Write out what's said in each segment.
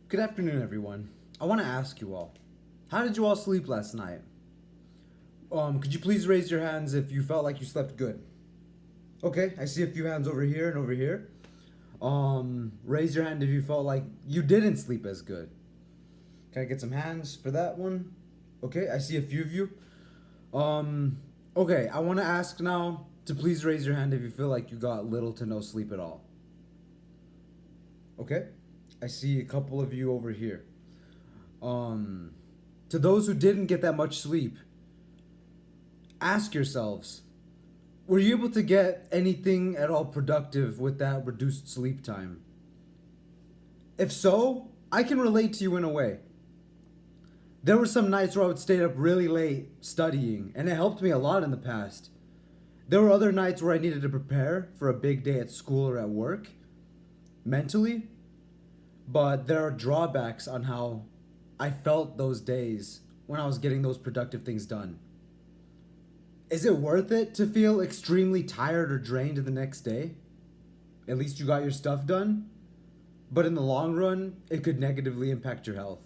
Good afternoon, everyone. I want to ask you all, how did you all sleep last night? Could you please raise your hands if you felt like you slept good? Okay, I see a few hands over here and over here. Raise your hand if you felt like you didn't sleep as good. Can I get some hands for that one? Okay, I see a few of you. Okay, I want to ask now to please raise your hand if you feel like you got little to no sleep at all. Okay, I see a couple of you over here. To those who didn't get that much sleep, ask yourselves, were you able to get anything at all productive with that reduced sleep time? If so, I can relate to you in a way. There were some nights where I would stay up really late studying, and it helped me a lot in the past. There were other nights where I needed to prepare for a big day at school or at work, mentally, but there are drawbacks on how I felt those days when I was getting those productive things done. Is it worth it to feel extremely tired or drained the next day? At least you got your stuff done, but in the long run, it could negatively impact your health.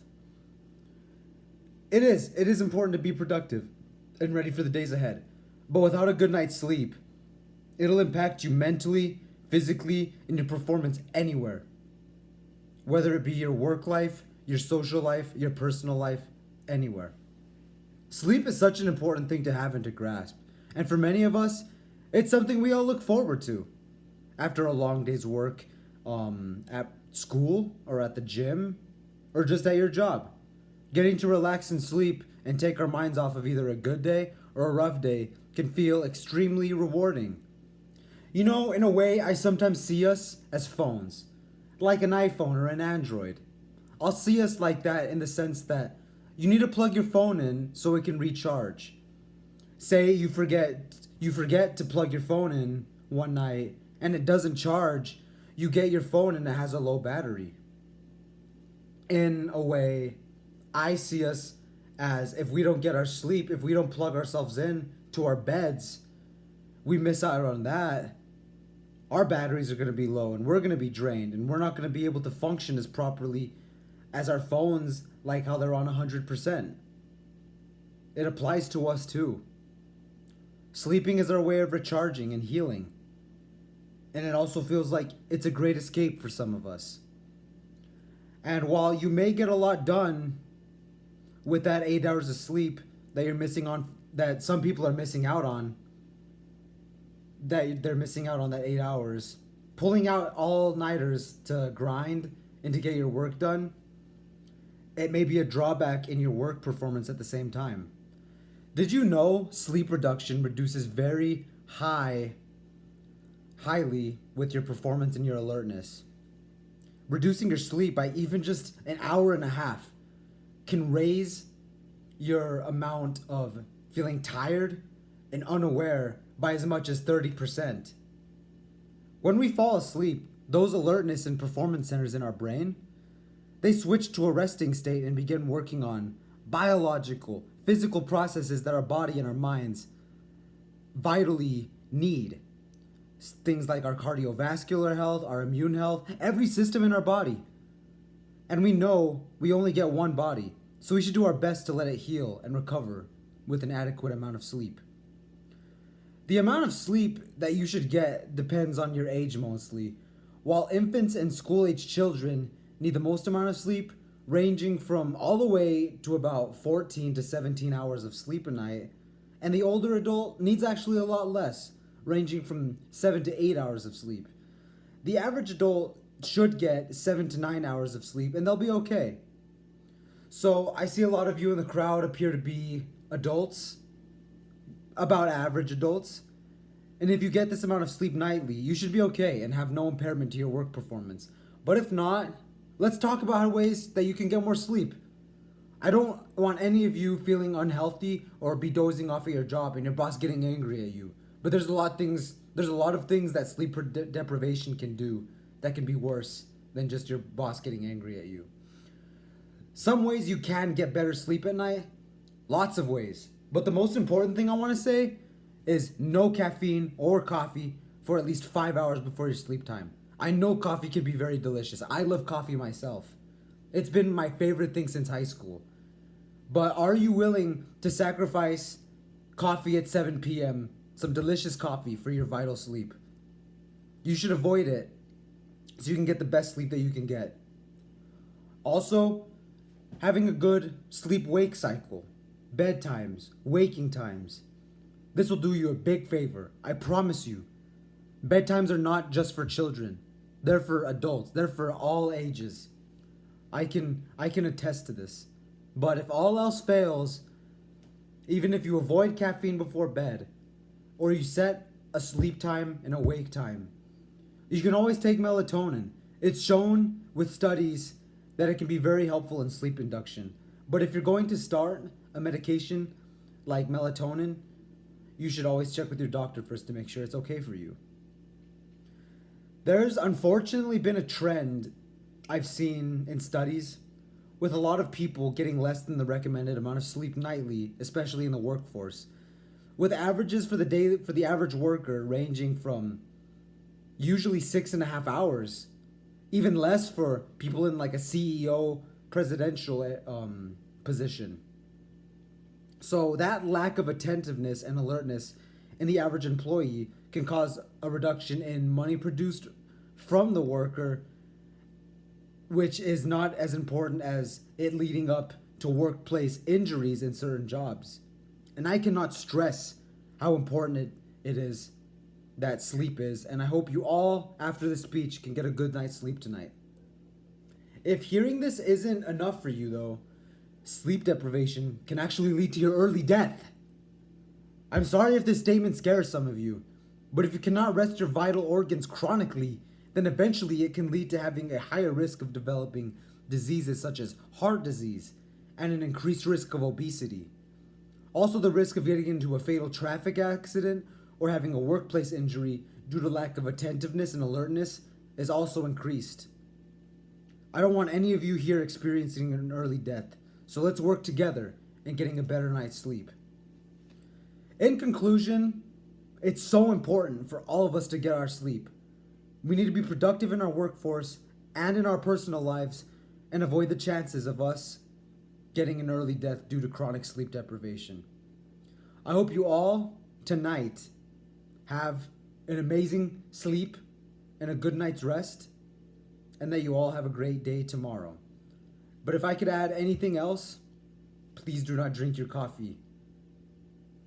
It is important to be productive and ready for the days ahead, but without a good night's sleep, it'll impact you mentally, physically, and your performance anywhere. Whether it be your work life, your social life, your personal life, anywhere. Sleep is such an important thing to have and to grasp. And for many of us, it's something we all look forward to. After a long day's work, at school, or at the gym, or just at your job. Getting to relax and sleep and take our minds off of either a good day or a rough day can feel extremely rewarding. You know, in a way, I sometimes see us as phones, like an iPhone or an Android. I'll see us like that in the sense that you need to plug your phone in so it can recharge. Say you forget to plug your phone in one night and it doesn't charge, you get your phone and it has a low battery. In a way, I see us as if we don't get our sleep, if we don't plug ourselves in to our beds, we miss out on that. Our batteries are going to be low and we're going to be drained and we're not going to be able to function as properly as our phones, like how they're on 100%. It applies to us too. Sleeping is our way of recharging and healing. And it also feels like it's a great escape for some of us. And while you may get a lot done with that 8 hours of sleep that you're missing on, that some people are missing out on, that they're missing out on that 8 hours, pulling out all-nighters to grind and to get your work done, it may be a drawback in your work performance at the same time. Did you know sleep reduction reduces highly with your performance and your alertness? Reducing your sleep by even just an hour and a half can raise your amount of feeling tired and unaware by as much as 30%. When we fall asleep, those alertness and performance centers in our brain, they switch to a resting state and begin working on biological, physical processes that our body and our minds vitally need. Things like our cardiovascular health, our immune health, every system in our body. And we know we only get one body, so we should do our best to let it heal and recover with an adequate amount of sleep. The amount of sleep that you should get depends on your age mostly. While infants and school-age children need the most amount of sleep, ranging from all the way to about 14 to 17 hours of sleep a night, and the older adult needs actually a lot less, ranging from 7 to 8 hours of sleep. The average adult should get 7 to 9 hours of sleep and they'll be okay. So I see a lot of you in the crowd appear to be adults, about average adults. And if you get this amount of sleep nightly, you should be okay and have no impairment to your work performance. But if not, let's talk about ways that you can get more sleep. I don't want any of you feeling unhealthy or be dozing off at your job and your boss getting angry at you. But there's a lot of things that sleep deprivation can do that can be worse than just your boss getting angry at you. Some ways you can get better sleep at night, lots of ways. But the most important thing I want to say is no caffeine or coffee for at least 5 hours before your sleep time. I know coffee can be very delicious. I love coffee myself. It's been my favorite thing since high school. But are you willing to sacrifice coffee at 7 p.m., some delicious coffee for your vital sleep? You should avoid it so you can get the best sleep that you can get. Also, having a good sleep wake cycle, bedtimes, waking times. This will do you a big favor. I promise you. Bedtimes are not just for children. They're for adults. They're for all ages. I can attest to this. But if all else fails, even if you avoid caffeine before bed, or you set a sleep time and a wake time, you can always take melatonin. It's shown with studies that it can be very helpful in sleep induction. But if you're going to start a medication like melatonin, you should always check with your doctor first to make sure it's okay for you. There's unfortunately been a trend I've seen in studies with a lot of people getting less than the recommended amount of sleep nightly, especially in the workforce, with averages for the average worker ranging from usually 6.5 hours, even less for people in like a CEO presidential position. So that lack of attentiveness and alertness in the average employee can cause a reduction in money produced from the worker, which is not as important as it leading up to workplace injuries in certain jobs. And I cannot stress how important it is that sleep is, and I hope you all, after this speech, can get a good night's sleep tonight. If hearing this isn't enough for you, though, sleep deprivation can actually lead to your early death. I'm sorry if this statement scares some of you, but if you cannot rest your vital organs chronically, then eventually it can lead to having a higher risk of developing diseases such as heart disease and an increased risk of obesity. Also, the risk of getting into a fatal traffic accident or having a workplace injury due to lack of attentiveness and alertness is also increased. I don't want any of you here experiencing an early death, so let's work together in getting a better night's sleep. In conclusion, it's so important for all of us to get our sleep. We need to be productive in our workforce and in our personal lives and avoid the chances of us getting an early death due to chronic sleep deprivation. I hope you all tonight have an amazing sleep and a good night's rest, and that you all have a great day tomorrow. But if I could add anything else, please do not drink your coffee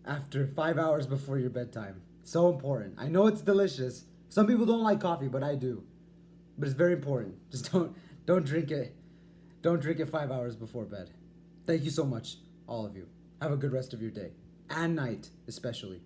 after 5 hours before your bedtime. So important. I know it's delicious. Some people don't like coffee, but I do. But it's very important. Just don't drink it. Don't drink it 5 hours before bed. Thank you so much, all of you. Have a good rest of your day and night, especially.